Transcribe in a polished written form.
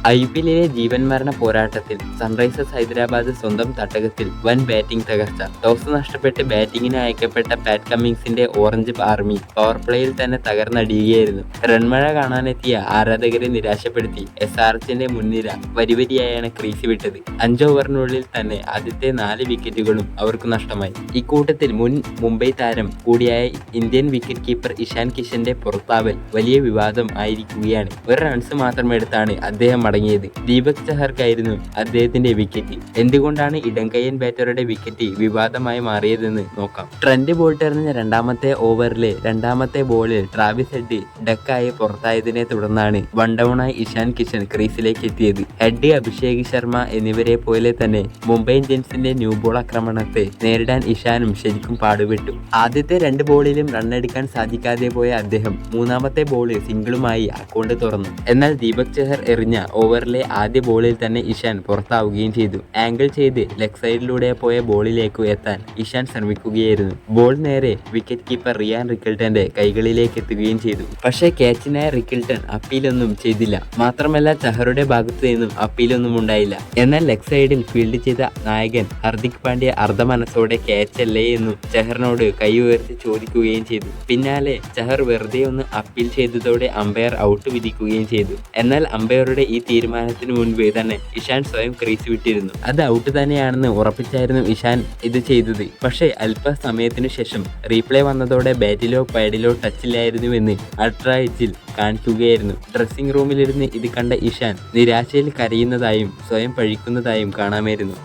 IPL-ലെ ജീവൻ മരണ പോരാട്ടത്തിൽ സൺറൈസേഴ്സ് ഹൈദരാബാദ് സ്വന്തം തട്ടകത്തിൽ വൻ ബാറ്റിംഗ് തകർച്ച. ടോസ് നഷ്ടപ്പെട്ട് ബാറ്റിംഗിന് അയക്കപ്പെട്ട പാറ്റ് കമ്മിൻസിന്റെ ഓറഞ്ച് ആർമി പവർ പ്ലേയിൽ തന്നെ തകർന്നടിയുകയായിരുന്നു. റൺമഴ കാണാനെത്തിയ ആരാധകരെ നിരാശപ്പെടുത്തി SRHന്റെ മുൻനിര വരിവരിയായാണ് ക്രീസ് വിട്ടത്. 5 ഓവറിനുള്ളിൽ തന്നെ ആദ്യത്തെ 4 വിക്കറ്റുകളും അവർക്ക് നഷ്ടമായി. ഇക്കൂട്ടത്തിൽ മുൻ മുംബൈ താരം കൂടിയായ ഇന്ത്യൻ വിക്കറ്റ് കീപ്പർ ഇഷാൻ കിഷന്റെ പുറത്താവൽ വലിയ വിവാദം ആയിരിക്കുകയാണ്. 1 റൺസ് മാത്രമെടുത്താണ് അദ്ദേഹം മടങ്ങിയത്. ദീപക് ചഹർക്കായിരുന്നു അദ്ദേഹത്തിന്റെ വിക്കറ്റ്. എന്തുകൊണ്ടാണ് ഇടംകൈയ്യൻ ബാറ്ററുടെ വിക്കറ്റ് വിവാദമായി മാറിയതെന്ന് നോക്കാം. ട്രെന്റ് ബോൾട്ടെറിഞ്ഞ 2ാമത്തെ ഓവറിലെ 2ാമത്തെ ബോളിൽ ട്രാവിസ് ഹെഡ് ഡക്കായി പുറത്തായതിനെ തുടർന്നാണ് വൺ ഡൗണായി ഇഷാൻ കിഷൻ ക്രീസിലേക്ക് എത്തിയത്. ഹെഡ്, അഭിഷേക് ശർമ്മ എന്നിവരെ പോലെ തന്നെ മുംബൈ ഇന്ത്യൻസിന്റെ ന്യൂ ബോൾ ആക്രമണത്തെ നേരിടാൻ ഇഷാനും ശരിക്കും പാടുപെട്ടു. ആദ്യത്തെ 2 ബോളിലും റണ്ണെടുക്കാൻ സാധിക്കാതെ പോയ അദ്ദേഹം 3ാമത്തെ ബോള് സിംഗിളുമായി അക്കൗണ്ട് തുറന്നു. എന്നാൽ ദീപക് ചഹർ എറിഞ്ഞ ഓവറിലെ ആദ്യ ബോളിൽ തന്നെ ഇഷാൻ പുറത്താവുകയും ചെയ്തു. ആംഗിൾ ചെയ്ത് ലെഗ് സൈഡിലൂടെ പോയ ബോളിലേക്ക് എത്താൻ ഇഷാൻ ശ്രമിക്കുകയായിരുന്നു. ബോൾ നേരെ വിക്കറ്റ് കീപ്പർ റിയാൻ റിക്കിൾട്ടന്റെ കൈകളിലേക്ക് എത്തുകയും ചെയ്തു. പക്ഷേ ക്യാച്ചിനായ റിക്കിൾട്ടൺ അപ്പീലൊന്നും ചെയ്തില്ല. മാത്രമല്ല ചഹറുടെ ഭാഗത്തു നിന്നും അപ്പീലൊന്നും ഉണ്ടായില്ല. എന്നാൽ ലെഗ് സൈഡിൽ ഫീൽഡ് ചെയ്ത നായകൻ ഹർദിക് പാണ്ഡ്യ അർദ്ധമനസ്സോടെ ക്യാച്ചല്ലേ എന്നും ചഹറിനോട് കൈ ഉയർത്തി ചോദിക്കുകയും ചെയ്തു. പിന്നാലെ ചഹർ വെറുതെ ഒന്ന് അപ്പീൽ ചെയ്തതോടെ അമ്പയർ ഔട്ട് വിധിക്കുകയും ചെയ്തു. എന്നാൽ അമ്പയറുടെ ഈ തീരുമാനത്തിന് മുൻപ് തന്നെ ഇഷാൻ സ്വയം ക്രീസ് വിട്ടിരുന്നു. അത് ഔട്ട് തന്നെയാണെന്ന് ഉറപ്പിച്ചായിരുന്നു ഇഷാൻ ഇത് ചെയ്തത്. പക്ഷേ അല്പസമയത്തിനു ശേഷം റീപ്ലേ വന്നതോടെ ബാറ്റിലോ പാഡിലോ ടച്ചില്ലായിരുന്നുവെന്ന് അൾട്രാ എച്ചിൽ കാണിക്കുകയായിരുന്നു. ഡ്രസ്സിംഗ് റൂമിലിരുന്ന് ഇത് കണ്ട ഇഷാൻ നിരാശയിൽ കരയുന്നതായും സ്വയം പഴിക്കുന്നതായും കാണാമായിരുന്നു.